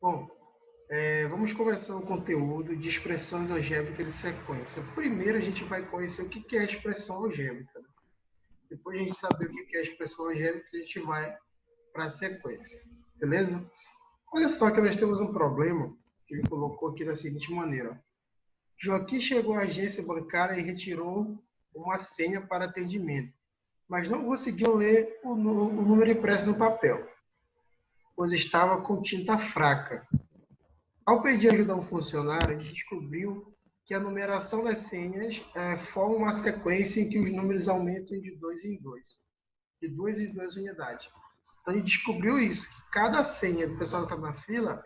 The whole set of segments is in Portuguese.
Bom, vamos começar o conteúdo de expressões algébricas e sequência. Primeiro, a gente vai conhecer o que é a expressão algébrica. Depois a gente saber o que é a expressão algébrica, a gente vai para a sequência. Beleza? Olha só que nós temos um problema que ele colocou aqui da seguinte maneira. Joaquim chegou à agência bancária e retirou uma senha para atendimento, mas não conseguiu ler o número impresso no papel, pois estava com tinta fraca. Ao pedir ajuda a um funcionário, ele descobriu que a numeração das senhas forma uma sequência em que os números aumentam de 2 em 2, de 2 em 2 unidades. Então, ele descobriu isso, que cada senha do pessoal que está na fila,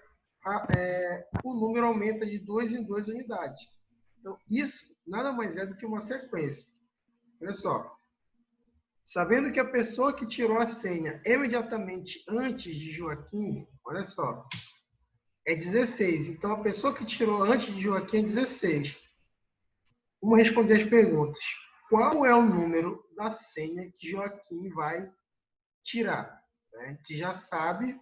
o número aumenta de 2 em 2 unidades. Então, isso nada mais é do que uma sequência. Olha só. Sabendo que a pessoa que tirou a senha imediatamente antes de Joaquim, olha só, é 16. Então, a pessoa que tirou antes de Joaquim é 16. Vamos responder as perguntas. Qual é o número da senha que Joaquim vai tirar? A gente já sabe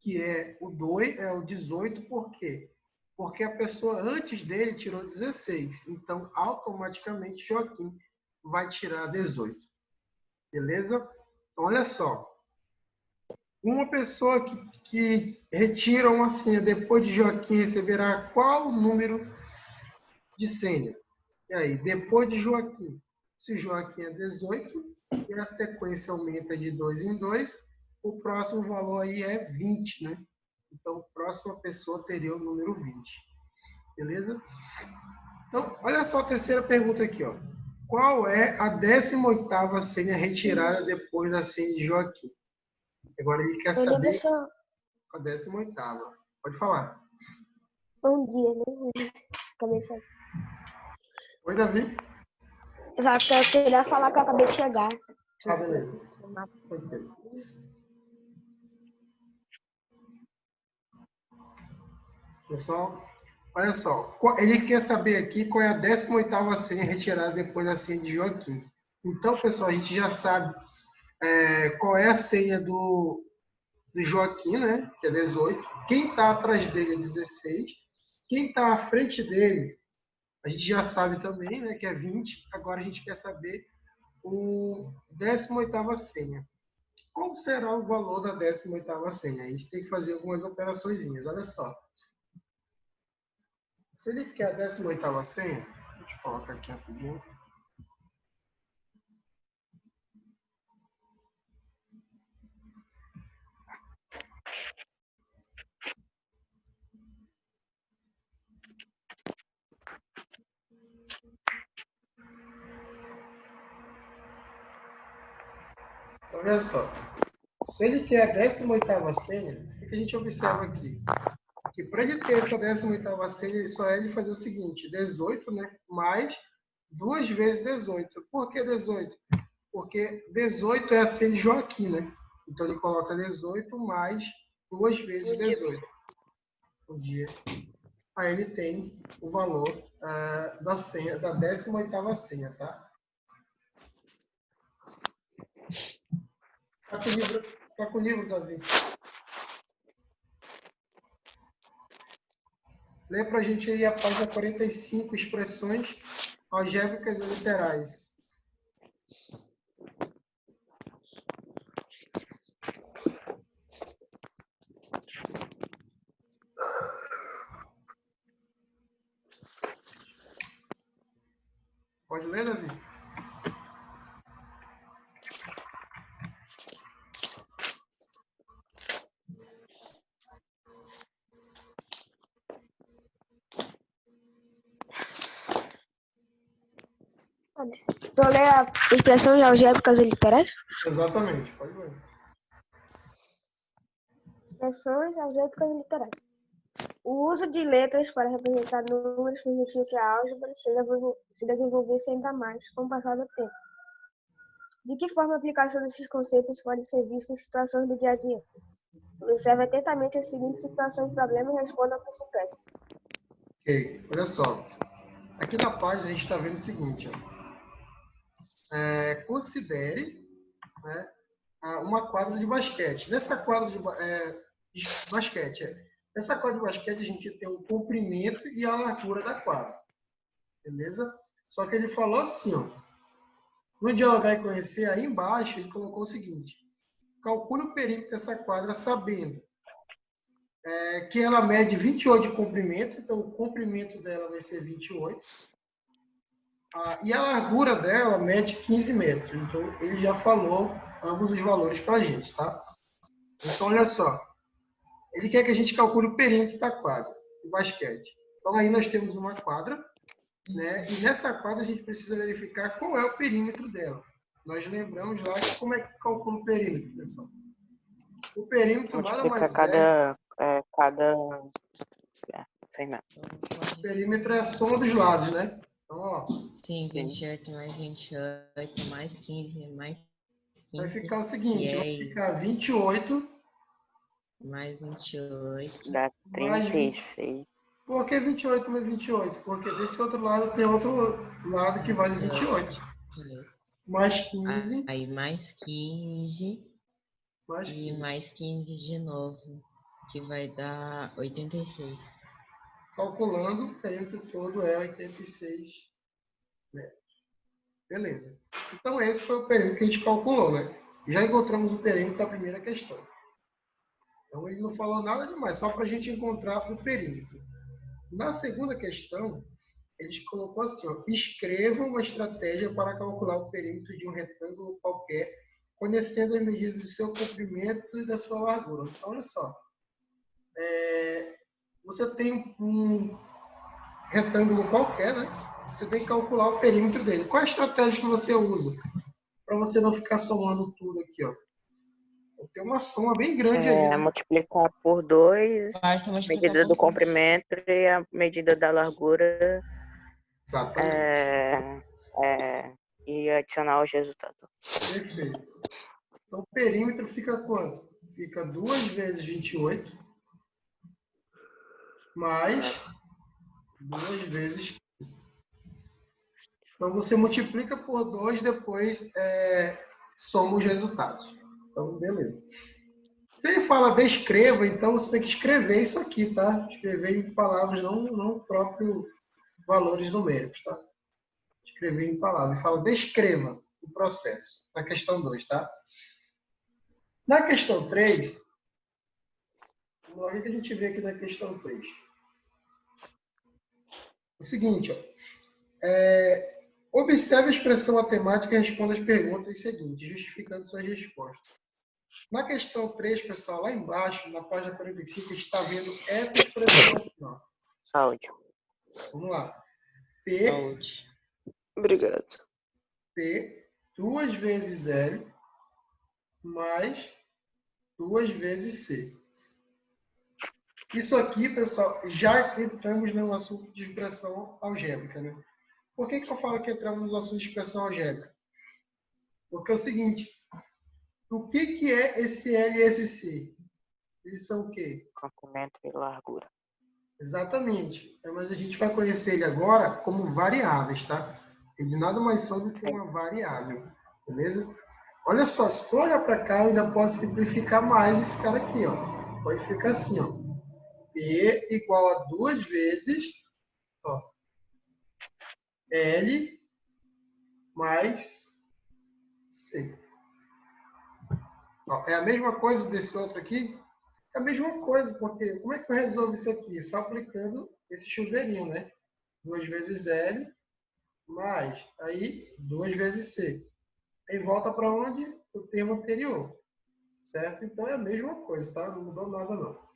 que é o 2, é o 18, por quê? Porque a pessoa antes dele tirou 16. Então, automaticamente, Joaquim vai tirar 18. Beleza? Então, olha só. Uma pessoa que retira uma senha depois de Joaquim receberá qual número de senha? E aí, depois de Joaquim? Se Joaquim é 18 e a sequência aumenta de 2 em 2, o próximo valor aí é 20, né? Então, a próxima pessoa teria o número 20. Beleza? Então, olha só a terceira pergunta aqui, ó. Qual é a 18ª senha retirada depois da senha de Joaquim? Agora ele quer saber a 18ª. Pode falar. Bom dia, né? Cabeça. Oi, Davi. Só que eu queria falar que eu acabei de chegar. Ah, beleza. Pessoal, olha só. Ele quer saber aqui qual é a 18ª senha retirada depois da senha de Joaquim. Então, pessoal, a gente já sabe qual é a senha do Joaquim, né? Que é 18. Quem está atrás dele é 16. Quem está à frente dele, a gente já sabe também, né? Que é 20. Agora a gente quer saber o 18ª senha. Qual será o valor da 18ª senha? A gente tem que fazer algumas operaçõezinhas. Olha só. Se ele quer a 18ª senha, a gente coloca aqui rapidinho. Então, olha só. Se ele quer a 18ª senha, o que a gente observa aqui? Que para ele ter essa 18ª senha, só é ele fazer o seguinte, 18, né? Mais 2 vezes 18. Por que 18? Porque 18 é a senha de Joaquim, né? Então ele coloca 18 mais 2 vezes 18. Um dia. Aí ele tem o valor da senha, da 18ª senha, tá? Tá com o livro, Davi? Lê pra gente aí a página 45, expressões algébricas e literais. Pode ler, Davi? Vou ler a expressões algébricas e literais? Exatamente, pode ler. Expressões algébricas e literais. O uso de letras para representar números permitiu que a álgebra se desenvolvesse ainda mais com o passar do tempo. De que forma a aplicação desses conceitos pode ser vista em situações do dia a dia? Observe atentamente a seguinte situação de problema e responda ao principal. Ok, olha só. Aqui na página a gente está vendo o seguinte. Considere, né, uma quadra de basquete. Nessa quadra de basquete. Essa quadra de basquete a gente tem o comprimento e a largura da quadra. Beleza? Só que ele falou assim, ó. No Dialogar e Conhecer, aí embaixo, ele colocou o seguinte. Calcule o perímetro dessa quadra sabendo que ela mede 28 de comprimento, então o comprimento dela vai ser 28. E a largura dela mede 15 metros. Então, ele já falou ambos os valores para a gente, tá? Então, olha só. Ele quer que a gente calcule o perímetro da quadra de basquete. Então, aí nós temos uma quadra, né? E nessa quadra a gente precisa verificar qual é o perímetro dela. Nós lembramos lá que como é que calcula o perímetro, pessoal? O perímetro nada Multiplica mais é... sei não. O perímetro é a soma dos lados, né? Então, ó, Sim, 28 mais 28 mais 15 mais 15. vai ficar o seguinte, vai aí? ficar 28 Mais 28. Dá mais 36. Por que 28 mais 28? Porque desse outro lado tem outro lado que vale 28. Mais 15. Aí mais 15. Mais 15. E mais 15 de novo. Que vai dar 86. Calculando, o perímetro todo é 86 metros. Beleza. Então, esse foi o perímetro que a gente calculou, né? Já encontramos o perímetro da primeira questão. Então, ele não falou nada demais, só para a gente encontrar o perímetro. Na segunda questão, ele colocou assim, ó, escreva uma estratégia para calcular o perímetro de um retângulo qualquer, conhecendo as medidas do seu comprimento e da sua largura. Então, olha só. Você tem um retângulo qualquer, né? Você tem que calcular o perímetro dele. Qual é a estratégia que você usa? Para você não ficar somando tudo aqui, ó. Tem uma soma bem grande aí, né? Multiplicar por 2, Basta a multiplicar medida do por 2. comprimento e a medida da largura. Exatamente. E adicionar os resultados. Perfeito. Então, o perímetro fica quanto? Fica 2 vezes 28 mais 2 vezes 15. Então, você multiplica por 2, depois soma os resultados. Então, beleza. Se ele fala descreva, então você tem que escrever isso aqui, tá? Escrever em palavras, não próprio valores numéricos, tá? Escrever em palavras. Fala descreva o processo, na questão 2, tá? Na questão 3, vamos lá, o que a gente vê aqui na questão 3? O seguinte, ó. Observe a expressão matemática e responda as perguntas seguintes, justificando suas respostas. Na questão 3, pessoal, lá embaixo, na página 45, está vendo essa expressão aqui, ó. Saúde. Vamos lá. P, Saúde. Obrigado. P, 2 vezes L, mais 2 vezes C. Isso aqui, pessoal, já entramos no assunto de expressão algébrica, né? Por que eu falo que entramos no assunto de expressão algébrica? Porque é o seguinte, o que é esse L e esse C? Eles são o quê? Comprimento e largura. Exatamente. Mas a gente vai conhecer ele agora como variáveis, tá? Ele nada mais são do que uma variável, beleza? Olha só, se for olhar para cá, eu ainda posso simplificar mais esse cara aqui, ó. Pode ficar assim, ó. P igual a 2 vezes, ó, L mais C. Ó, é a mesma coisa desse outro aqui? É a mesma coisa, porque como é que eu resolvo isso aqui? Só aplicando esse chuveirinho, né? 2 vezes L mais, aí, 2 vezes C. Aí volta para onde? O termo anterior. Certo? Então é a mesma coisa, tá? Não mudou nada, não.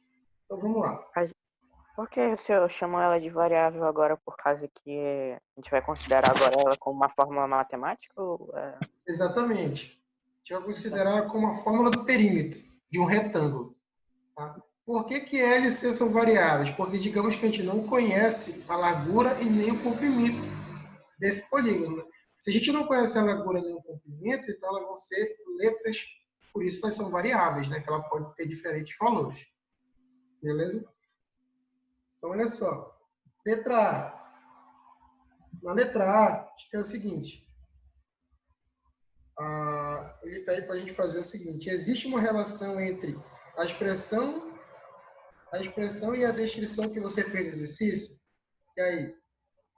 Então vamos lá. Por que o senhor chamou ela de variável agora por causa que a gente vai considerar agora ela como uma fórmula matemática? Exatamente. A gente vai considerar ela como a fórmula do perímetro de um retângulo. Tá? Por que L e C são variáveis? Porque digamos que a gente não conhece a largura e nem o comprimento desse polígono. Né? Se a gente não conhece a largura nem o comprimento, então elas vão ser letras, por isso elas são variáveis, né? Que ela pode ter diferentes valores. Beleza? Então, olha só. Letra A. Na letra A, a gente tem o seguinte. Ele pede para a gente fazer o seguinte. Existe uma relação entre a expressão a expressão e a descrição que você fez do exercício? E aí?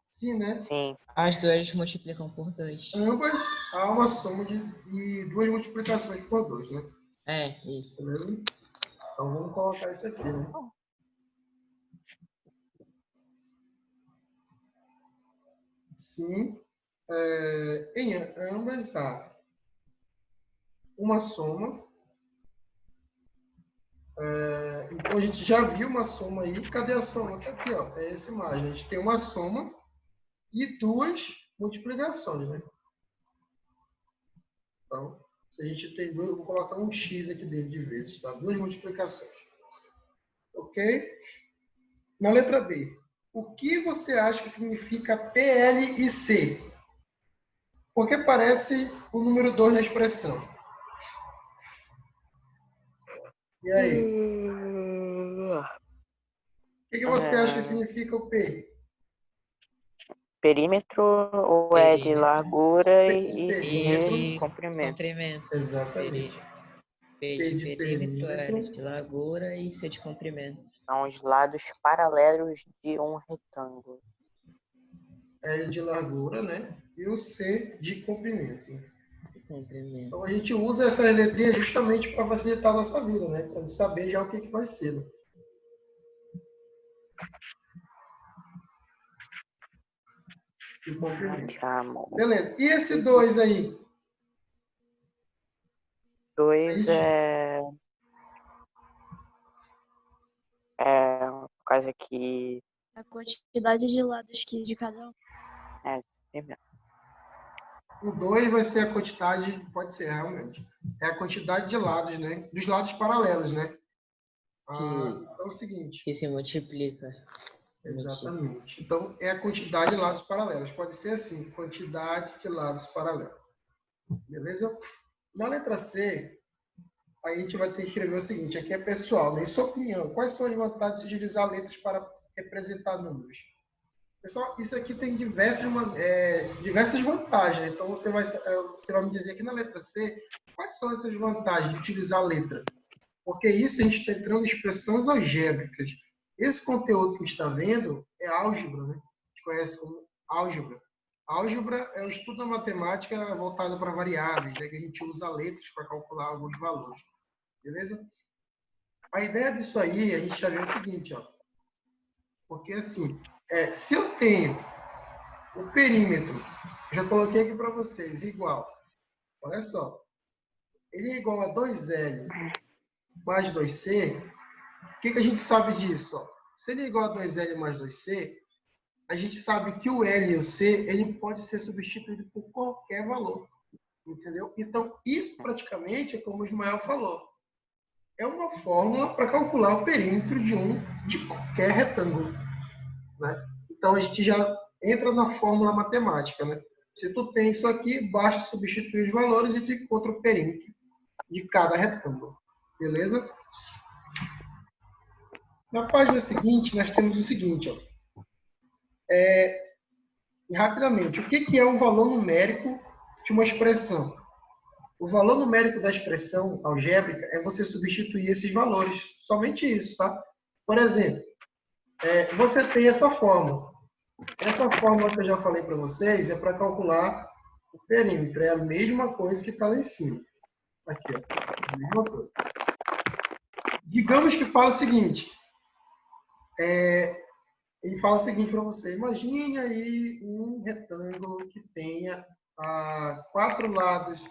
Sim, né? Sim. As duas multiplicam por 2. Ambas há uma soma de duas multiplicações por 2, né? É, isso. Beleza? Então vamos colocar isso aqui, né? Sim, em ambas há uma soma. Então a gente já viu uma soma aí. Cadê a soma? Tá aqui, ó. É essa imagem. A gente tem uma soma e duas multiplicações, né? Então, se a gente tem duas, eu vou colocar um x aqui dentro de vezes, tá? Duas multiplicações. Ok? Na letra B, o que você acha que significa PL e C? Porque parece o número 2 na expressão. E aí? O que você acha que significa o P? Perímetro ou é de Perímetro. largura e Perímetro. C comprimento. Comprimento. Exatamente. P P de de perímetro, L perímetro, de largura e C de comprimento. São os lados paralelos de um retângulo. L de largura, né? E o C de comprimento. Comprimento. Então a gente usa essas letrinhas justamente para facilitar a nossa vida, né? Para a gente saber já o que vai ser. Né? E comprimento. Chamo. Beleza. E esse 2 aí? 2 por causa que A quantidade de lados que de cada um. O 2 vai ser a quantidade, pode ser realmente, é a quantidade de lados, né? Dos lados paralelos, né? Então é o seguinte. Que se multiplica. Exatamente. Então, é a quantidade de lados paralelos. Pode ser assim, quantidade de lados paralelos. Beleza? Na letra C, a gente vai ter que escrever o seguinte, aqui é pessoal, né? Em sua opinião, quais são as vantagens de utilizar letras para representar números? Pessoal, isso aqui tem diversas vantagens. Então, você vai me dizer aqui na letra C quais são essas vantagens de utilizar a letra. Porque isso a gente está entrando em expressões algébricas. Esse conteúdo que a gente está vendo é álgebra, né? A gente conhece como álgebra. Álgebra é o estudo da matemática voltado para variáveis, né? Que a gente usa letras para calcular alguns valores. Beleza? A ideia disso aí, a gente já vê o seguinte, ó. Porque assim, se eu tenho o perímetro, já coloquei aqui para vocês, igual. Olha só. Ele é igual a 2L mais 2C. O que a gente sabe disso? Ó? Se ele é igual a 2L mais 2C, a gente sabe que o L e o C ele pode ser substituído por qualquer valor. Entendeu? Então, isso praticamente é como o Ismael falou. É uma fórmula para calcular o perímetro de qualquer retângulo. Né? Então, a gente já entra na fórmula matemática. Né? Se tu tem isso aqui, basta substituir os valores e tu encontra o perímetro de cada retângulo. Beleza? Na página seguinte, nós temos o seguinte. Ó. E rapidamente, o que é um valor numérico de uma expressão? O valor numérico da expressão algébrica é você substituir esses valores. Somente isso, tá? Por exemplo, você tem essa fórmula. Essa fórmula que eu já falei para vocês é para calcular o perímetro. É a mesma coisa que está lá em cima. Aqui, ó. A mesma coisa. Digamos que fala o seguinte. Ele fala o seguinte para você. Imagine aí um retângulo que tenha 4 lados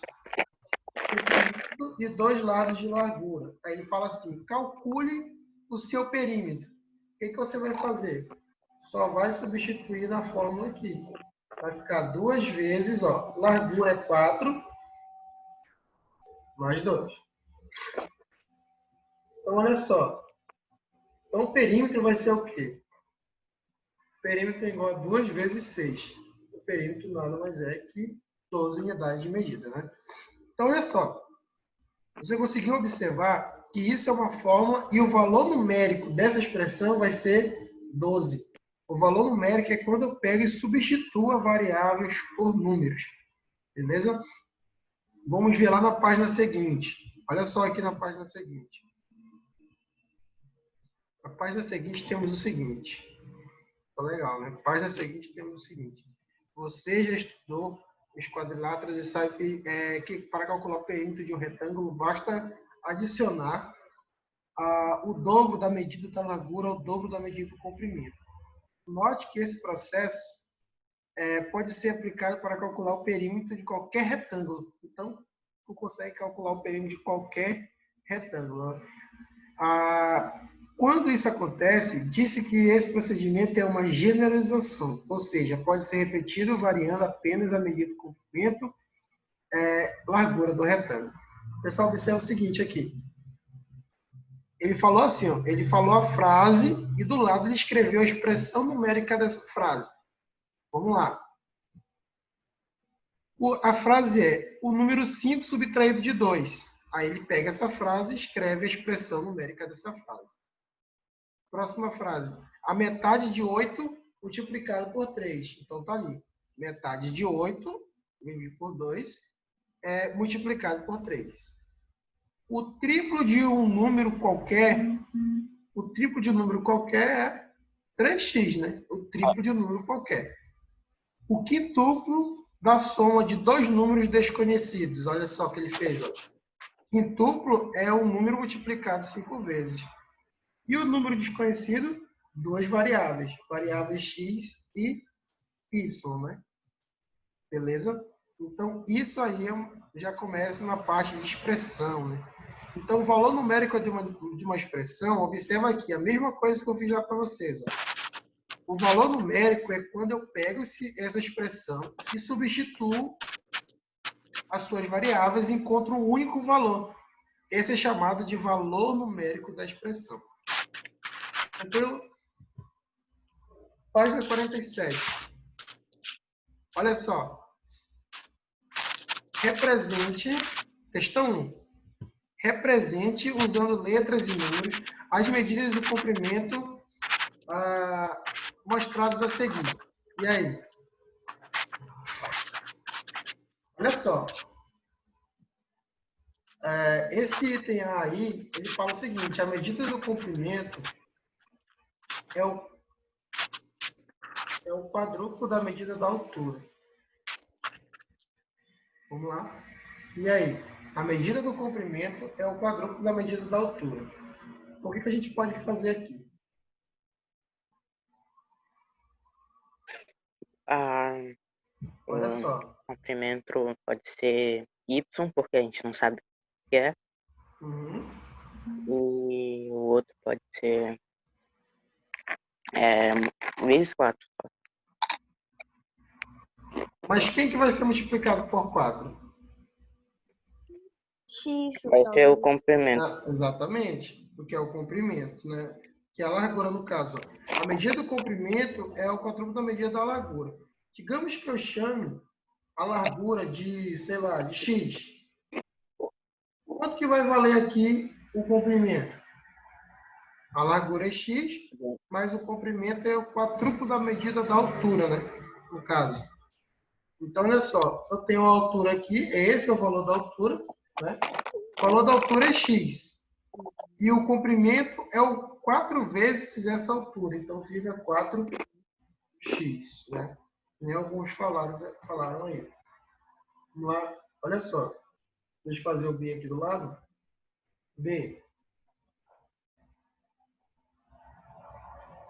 e 2 lados de largura. Aí ele fala assim, calcule o seu perímetro. O que você vai fazer? Só vai substituir na fórmula aqui. Vai ficar 2 vezes, ó, largura é 4, mais 2. Então, olha só. Então, o perímetro vai ser o quê? O perímetro é igual a 2 vezes 6. O perímetro nada mais é que 12 unidades de medida, né? Então, olha só. Você conseguiu observar que isso é uma fórmula e o valor numérico dessa expressão vai ser 12. O valor numérico é quando eu pego e substituo variáveis por números. Beleza? Vamos ver lá na página seguinte. Olha só aqui na página seguinte. A página seguinte temos o seguinte. Tá legal, né? Página seguinte temos o seguinte. Você já estudou os quadriláteros e sabe que para calcular o perímetro de um retângulo basta adicionar o dobro da medida da largura ao dobro da medida do comprimento. Note que esse processo pode ser aplicado para calcular o perímetro de qualquer retângulo. Então, tu consegue calcular o perímetro de qualquer retângulo. Quando isso acontece, disse que esse procedimento é uma generalização, ou seja, pode ser repetido variando apenas a medida do comprimento, largura do retângulo. O pessoal observa o seguinte aqui. Ele falou assim, ó, ele falou a frase e do lado ele escreveu a expressão numérica dessa frase. Vamos lá. A frase é o número 5 subtraído de 2. Aí ele pega essa frase e escreve a expressão numérica dessa frase. Próxima frase. A metade de 8 multiplicado por 3. Então, tá ali. Metade de 8 dividido por 2 multiplicado por 3. O triplo de um número qualquer, é 3x, né? O triplo de um número qualquer. O quintuplo da soma de dois números desconhecidos. Olha só o que ele fez. Ó. Quintuplo é um número multiplicado 5 vezes. E o número desconhecido, duas variáveis. Variáveis x e y, né? Beleza? Então, isso aí já começa na parte de expressão, né? Então, o valor numérico de uma expressão, observa aqui, a mesma coisa que eu fiz lá para vocês. Ó. O valor numérico é quando eu pego essa expressão e substituo as suas variáveis e encontro um único valor. Esse é chamado de valor numérico da expressão. Tranquilo? Página 47. Olha só. Represente, questão 1. Represente, usando letras e números, as medidas do comprimento mostradas a seguir. E aí? Olha só. Esse item A aí, ele fala o seguinte, a medida do comprimento é o quadrúplo da medida da altura. Vamos lá? E aí? A medida do comprimento é o quadrúplo da medida da altura. O que a gente pode fazer aqui? Olha só. O comprimento pode ser y, porque a gente não sabe o que é. Uhum. E o outro pode ser vezes 4. Mas quem que vai ser multiplicado por 4? X, Vai ser o comprimento. Exatamente, porque é o comprimento, né? Que é a largura, no caso. A medida do comprimento é o quadrúplo da medida da largura. Digamos que eu chame a largura de, sei lá, de x. Quanto que vai valer aqui o comprimento? A largura é x, mas o comprimento é o quadrúplo da medida da altura, né? No caso. Então, olha só, eu tenho a altura aqui, esse é o valor da altura, né? O valor da altura é x. E o comprimento é o 4 vezes essa altura. Então, fica 4x, né? Nem alguns falaram aí. Vamos lá. Olha só. Deixa eu fazer o B aqui do lado. B.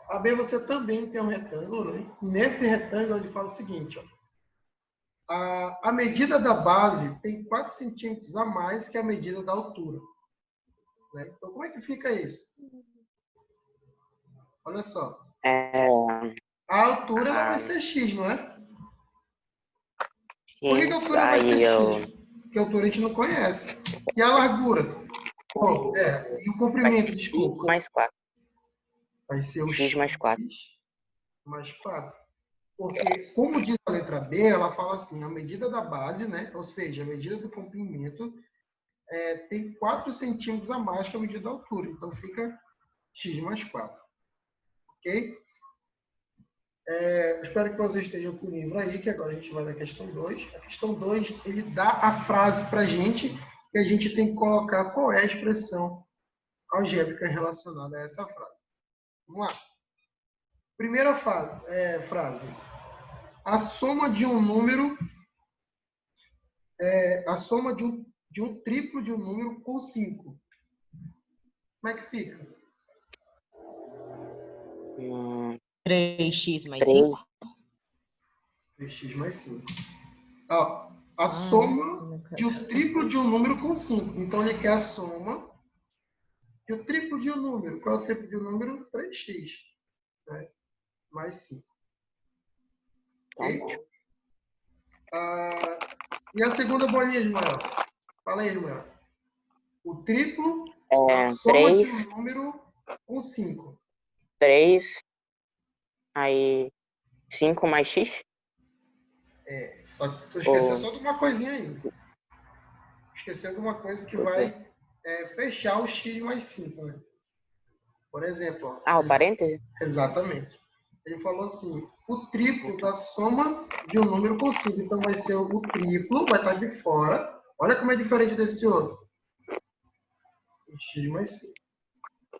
A B você também tem um retângulo, né? Nesse retângulo ele fala o seguinte, ó. A medida da base tem 4 centímetros a mais que a medida da altura. Né? Então, como é que fica isso? Olha só. A altura ela vai ser x, não é? Por que a altura vai ser x? Porque a altura a gente não conhece. E a largura? E o comprimento, desculpa. X mais 4. Vai ser o x mais 4. Mais 4. Porque, como diz a letra B, ela fala assim, a medida da base, né? Ou seja, a medida do comprimento tem 4 centímetros a mais que a medida da altura. Então, fica x mais 4. Ok? Espero que vocês estejam com o livro aí, que agora a gente vai na questão 2. A questão 2, ele dá a frase para a gente e a gente tem que colocar qual é a expressão algébrica relacionada a essa frase. Vamos lá. Primeira frase. A soma de um número a soma de um triplo de um número com 5. Como é que fica? 3x mais 3. 5. 3x mais 5. Ó, a soma de um triplo de um número com 5. Então, ele quer a soma de um triplo de um número. Qual é o triplo de um número? 3x. Né? Mais 5. Ok? E a segunda bolinha, Ismael? Fala aí, Ismael. O triplo da soma de um número com 5. 3. Aí 5 mais x? Só que tu esqueceu só de uma coisinha aí. Esqueceu de uma coisa que vai fechar o x mais 5, né? Por exemplo, ó, o parêntese? Exatamente. Ele falou assim, o triplo da soma de um número com 5. Então, vai ser o triplo, vai estar de fora. Olha como é diferente desse outro. O x mais 5.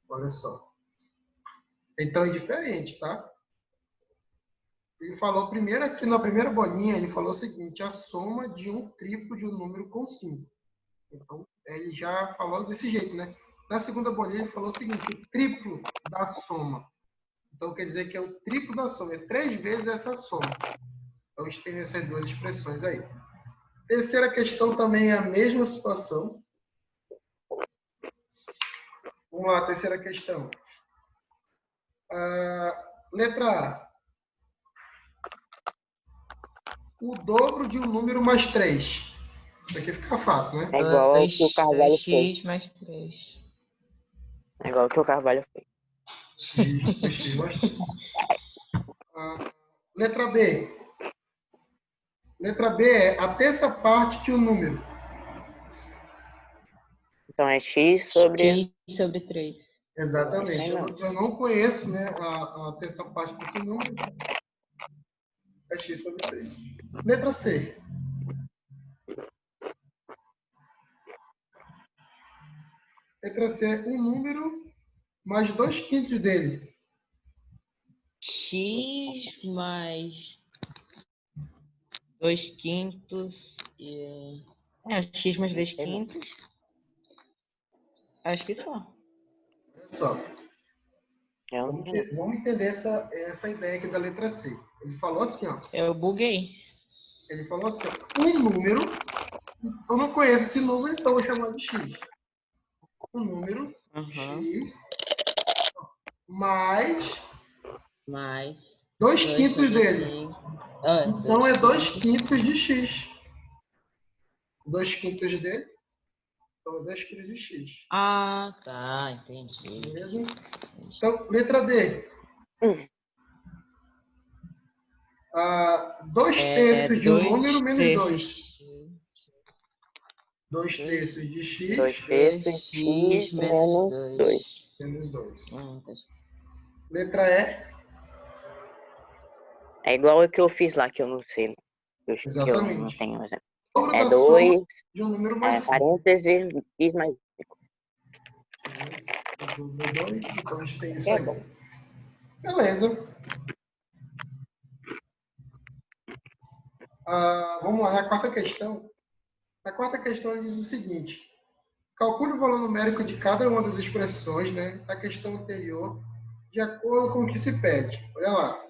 Olha só. Então, é diferente, tá? Ele falou primeiro aqui, na primeira bolinha, ele falou o seguinte, a soma de um triplo de um número com 5. Então, ele já falou desse jeito, né? Na segunda bolinha, ele falou o seguinte, o triplo da soma. Então, quer dizer que é o triplo da soma, é 3 vezes essa soma. Então, a gente tem essas duas expressões aí. Terceira questão também é a mesma situação. Vamos lá, terceira questão. Letra A. O dobro de um número mais 3. Isso aqui fica fácil, né? É igual ao que o Carvalho fez. 2x mais 3. É igual ao que o Carvalho fez. X mais 3. Letra B. Letra B é a terça parte de um número. Então é x sobre... X sobre 3. Exatamente. Eu não conheço, né, a terça parte desse número. É x sobre 3. Letra C. Letra C é um número mais 2/5 dele. X mais 2/5. X mais 2/5. Acho que só. Olha só. Vamos entender essa ideia aqui da letra C. Ele falou assim, ó. Eu buguei. Ele falou assim, ó, um número, eu não conheço esse número, então eu vou chamar de x. Um número, x, mais 2/5 dele. Então, é 2/5 de x. 2/5 dele. Então, é 2/5 de x. Ah, tá. Entendi. Beleza? Então, letra D. 2/3 de um número menos 2. 2/3 de x. 2/3 de x menos 2. Menos 2. Letra E. É igual o que eu fiz lá, que eu não sei. Que eu não Exatamente. tenho exemplo. Dobro É da 2, soma de um número mais 5. parênteses, x mais 5. Então a gente tem isso aí. Beleza. Vamos lá, na quarta questão. Na quarta questão ele diz o seguinte. Calcule o valor numérico de cada uma das expressões, né, da questão anterior, de acordo com o que se pede. Olha lá.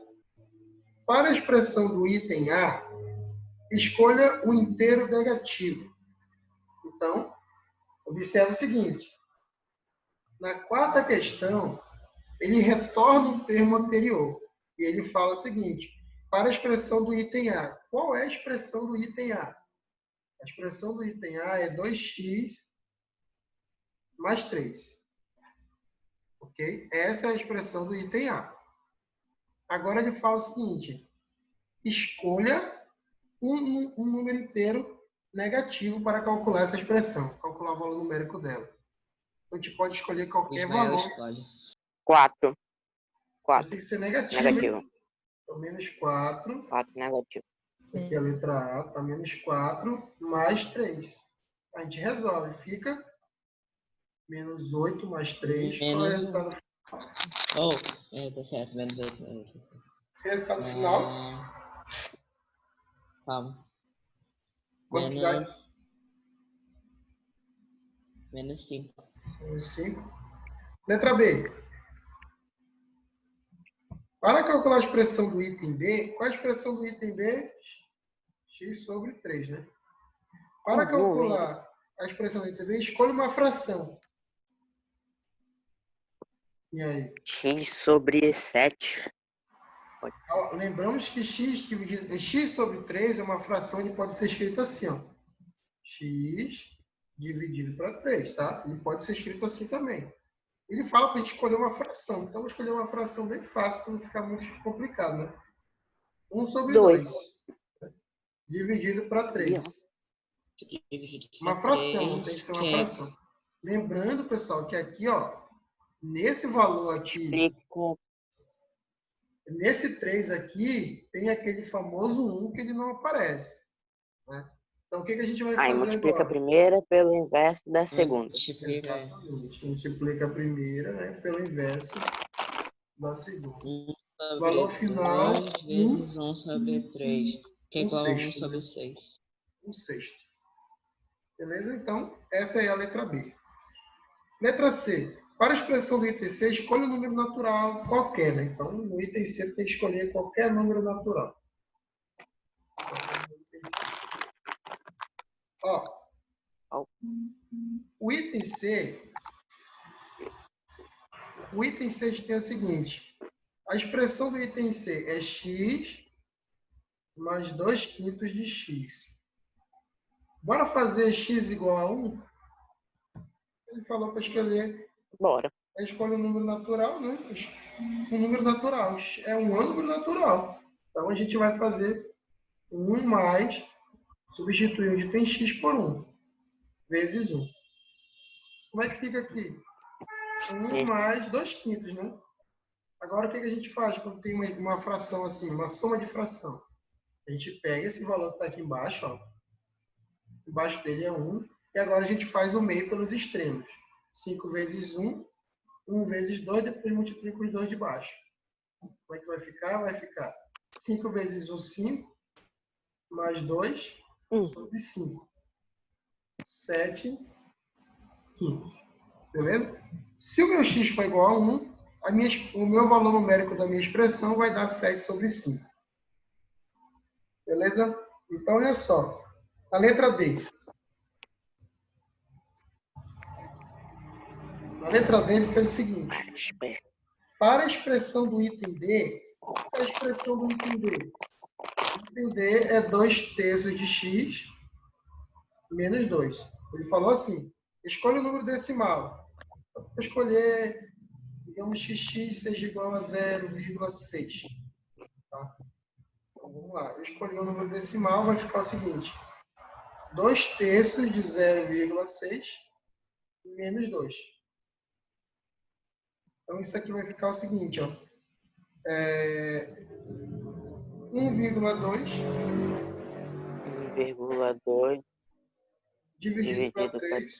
Para a expressão do item A, escolha o inteiro negativo. Então, observe o seguinte. Na quarta questão, ele retorna o termo anterior. E ele fala o seguinte, para a expressão do item A. Qual é a expressão do item A? A expressão do item A é 2x mais 3. Ok? Essa é a expressão do item A. Agora ele fala o seguinte, escolha um número inteiro negativo para calcular essa expressão, calcular o valor numérico dela. Então, a gente pode escolher qualquer valor. 4. Mas tem que ser negativo. Então, menos 4. 4 negativo. Isso aqui é a letra A, tá menos 4 mais 3. A gente resolve, fica menos 8 mais 3. Qual é o resultado? Oh, tá certo, menos 8. Resultado final, Calma. quantidade Menos 5. menos 5. Letra B. Para calcular a expressão do item B, qual é a expressão do item B? X sobre 3, né? Para calcular a expressão do item B, escolha uma fração. E aí? X sobre 7. Lembramos que x sobre 3 é uma fração que pode ser escrita assim, ó. X dividido para 3, tá? Ele pode ser escrito assim também. Ele fala para a gente escolher uma fração. Então, eu vou escolher uma fração bem fácil para não ficar muito complicado, né? 1 sobre 2 dividido para 3. Uma fração, tem que ser uma fração. Lembrando, pessoal, que aqui, ó, nesse valor aqui, nesse 3 aqui, tem aquele famoso 1 que ele não aparece, né? Então, o que a gente vai fazer multiplica agora? a primeira pelo inverso da segunda. Exatamente. Multiplica a primeira, né, pelo inverso da segunda. 1 sobre Valor final, 2 vezes 1 sobre 3, que é igual a 1 sexto, sobre né? 6. 1/6. Beleza? Então, essa é a letra B. Letra C. Para a expressão do item C, escolha um número natural qualquer, né? Então, no item C, tem que escolher qualquer número natural. Ó, o item C, a gente tem o seguinte. A expressão do item C é x mais 2/5 de x. Bora fazer x igual a 1? Ele falou para escolher. Bora. Escolhe um número natural, né? Um número natural. É um ângulo natural. Então, a gente vai fazer 1 mais, substituir onde tem x por 1, vezes 1. Como é que fica aqui? 1 mais 2/5, né? Agora, o que a gente faz quando tem uma fração assim, uma soma de fração? A gente pega esse valor que está aqui embaixo, ó. Embaixo dele é 1. E agora a gente faz o meio pelos extremos. 5 vezes 1, 1 vezes 2, depois multiplica os dois de baixo. Como é que vai ficar? Vai ficar 5 vezes 1, 5, mais 2, sobre 5. 7, 15. Beleza? Se o meu x for igual a 1, o meu valor numérico da minha expressão vai dar 7 sobre 5. Beleza? Então, olha só. A letra D. A letra D ele fez o seguinte. Para a expressão do item D, qual é a expressão do item D? O item D é 2/3 de x menos 2. Ele falou assim, escolha o número decimal. Vou escolher, digamos, que x seja igual a 0,6. Tá? Então, vamos lá. Eu escolhi o número decimal, vai ficar o seguinte. 2/3 de 0,6 menos 2. Então, isso aqui vai ficar o seguinte, ó. 1,2 dividido para 3.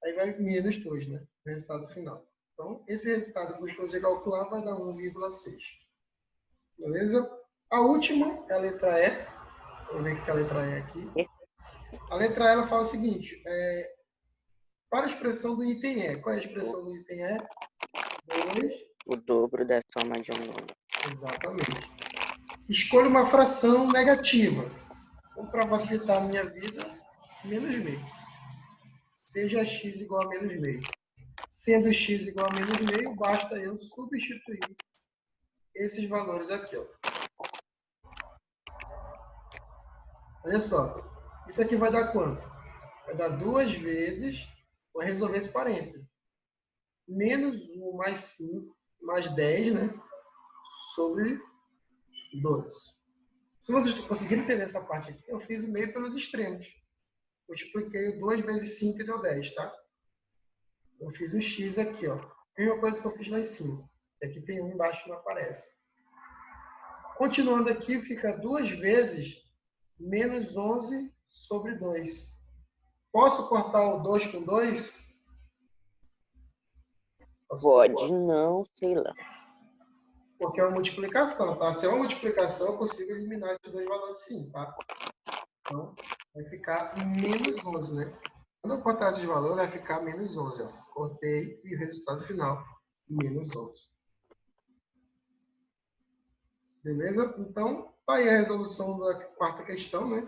Aí vai menos 2, né? O resultado final. Então, esse resultado que você calcular vai dar 1,6. Beleza? A última é a letra E. Vamos ver o que é a letra E aqui. A letra E ela fala o seguinte. Para a expressão do item E. Qual é a expressão do item E? 2. O dobro da soma de um número. Exatamente. Escolha uma fração negativa. Ou para facilitar a minha vida, menos meio. Seja x igual a menos meio. Sendo x igual a menos meio, basta eu substituir esses valores aqui, ó. Olha só. Isso aqui vai dar quanto? Vai dar 2 vezes, vou resolver esse parênteses. Menos 1 mais 5, mais 10, né? Sobre 2. Se vocês conseguirem entender essa parte aqui, eu fiz o meio pelos extremos. Multipliquei 2 vezes 5 e deu 10, tá? Eu fiz o x aqui, ó. Mesma coisa que eu fiz lá em cima. Aqui tem um embaixo que não aparece. Continuando aqui, fica 2 vezes menos 11 sobre 2. Posso cortar o 2 com 2? Pode não, sei lá. Porque é uma multiplicação, tá? Se é uma multiplicação, eu consigo eliminar esses dois valores sim, tá? Então, vai ficar menos 11, né? Quando eu cortar esses valores, vai ficar menos 11, ó. Cortei e o resultado final, menos 11. Beleza? Então, tá aí a resolução da quarta questão, né?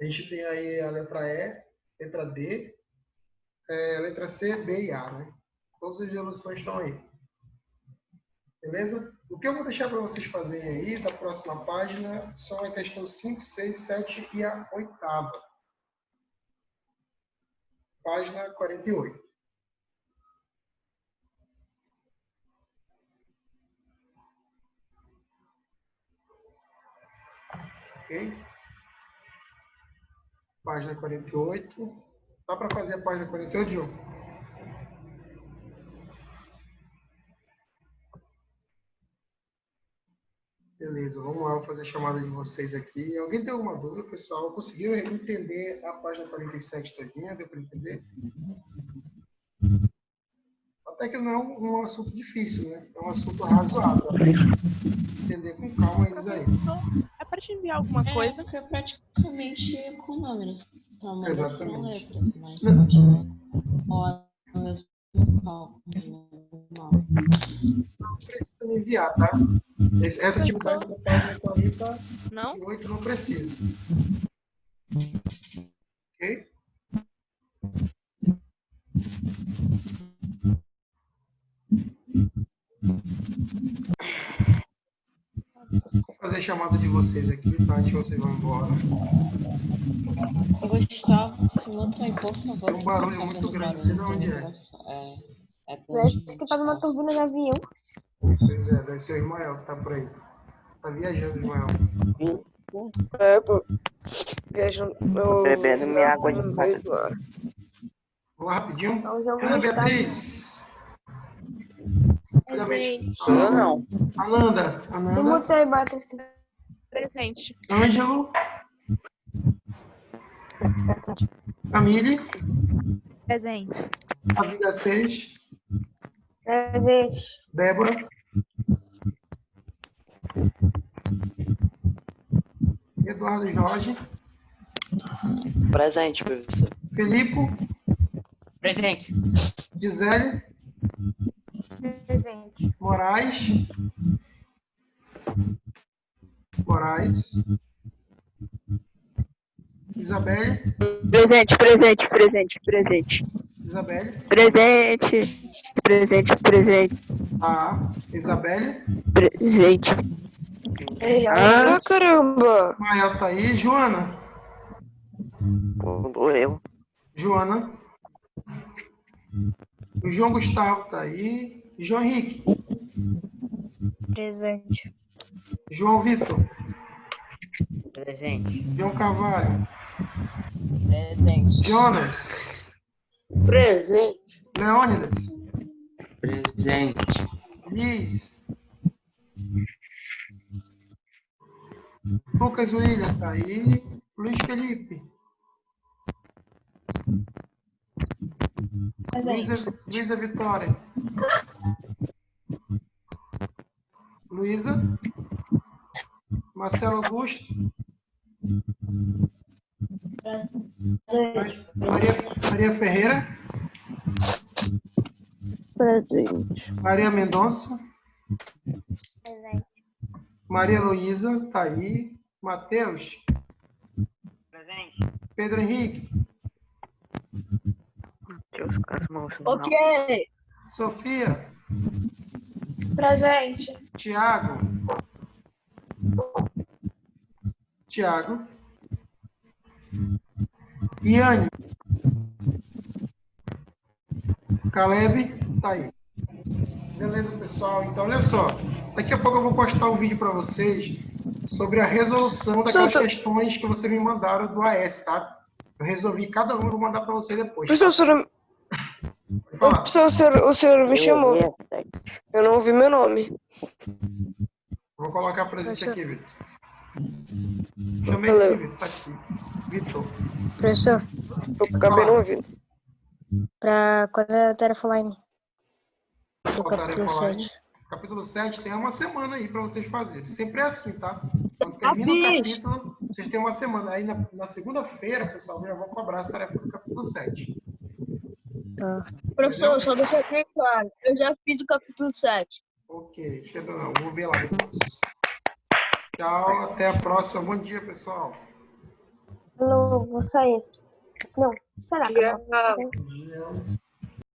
A gente tem aí a letra E, letra D, letra C, B e A, né? Todas as resoluções estão aí. Beleza? O que eu vou deixar para vocês fazerem aí, da próxima página, são a questão 5, 6, 7 e a oitava. Página 48. Ok? Página 48. Dá para fazer a página 48, Diogo? Beleza, vamos lá, vou fazer a chamada de vocês aqui. Alguém tem alguma dúvida, pessoal? Conseguiram entender a página 47 todinha? Deu para entender? Até que não é um assunto difícil, né? É um assunto razoável. Entender com calma eles aí. É para te enviar alguma coisa? Porque é praticamente com números. São Exatamente. letras, mas continua com o mesmo cálculo normal. Não precisa me enviar, tá? Essa atividade da página 48 não precisa. Ok? Vou fazer a chamada de vocês aqui, tá? Antes que vocês vão embora. Gustavo, se não aí, por favor. Tem um barulho muito grande, sei de onde é. Parece que tá numa turbina de avião. Pois é, deve ser o Ismael que tá por aí. Tá viajando, Ismael. É, pô. Viajando. Bebendo minha água de meio coco. do ar. Vamos lá rapidinho. É um jogo Ana do estado. Beatriz. Eu não. Ananda. Eu Ananda. mutei, Batista. Presente. Ângelo. Camille. Presente. Amiga 6. Presente. Débora. Eduardo Jorge. Presente, professor. Felipe. Presente. Gisele. Presente. Moraes. Isabelle. Presente, presente, presente, presente. Isabelle. Presente. Presente, presente, Isabelle. presente. Ah, caramba! Mael tá aí. Joana. Eu. Joana. O João Gustavo tá aí. João Henrique. Presente. João Vitor. Presente. João Carvalho. Presente. Jonas. Presente. Leônidas. Presente. Liz. Lucas William tá aí. Luiz Felipe. Luísa Vitória. Luísa. Marcelo Augusto. Maria Ferreira. Presente. Maria Mendonça. Presente. Maria Luísa tá aí. Matheus. Presente. Pedro Henrique. Deixa eu ficar as mãos no Ok. Sofia. Presente. Tiago. Iane. Caleb, tá aí. Beleza, pessoal? Então, olha só. Daqui a pouco eu vou postar um vídeo para vocês sobre a resolução daquelas questões que vocês me mandaram do AS, tá? Eu resolvi cada uma e vou mandar para você depois. Professor, o senhor me chamou. Eu não ouvi meu nome. Vou colocar presente aqui, Vitor. Chamei Valeu. sim, Vitor. Tá aqui. Vitor. Professor, Eu acabei não ouvindo. pra quando a Terra falar em Do Qual tarefa capítulo lá, hein? 7. Capítulo 7 tem uma semana aí para vocês fazerem. Sempre é assim, tá? Quando termina o capítulo, vocês têm uma semana. Aí na segunda-feira, pessoal, eu já vou cobrar as tarefas do capítulo 7. Tá. Professor, só deixa bem claro. Eu já fiz o capítulo 7. Ok, deixa eu não. Vou ver lá depois. Tchau, até a próxima. Bom dia, pessoal. Alô, vou sair. Não, será que eu Já posso? Bom dia.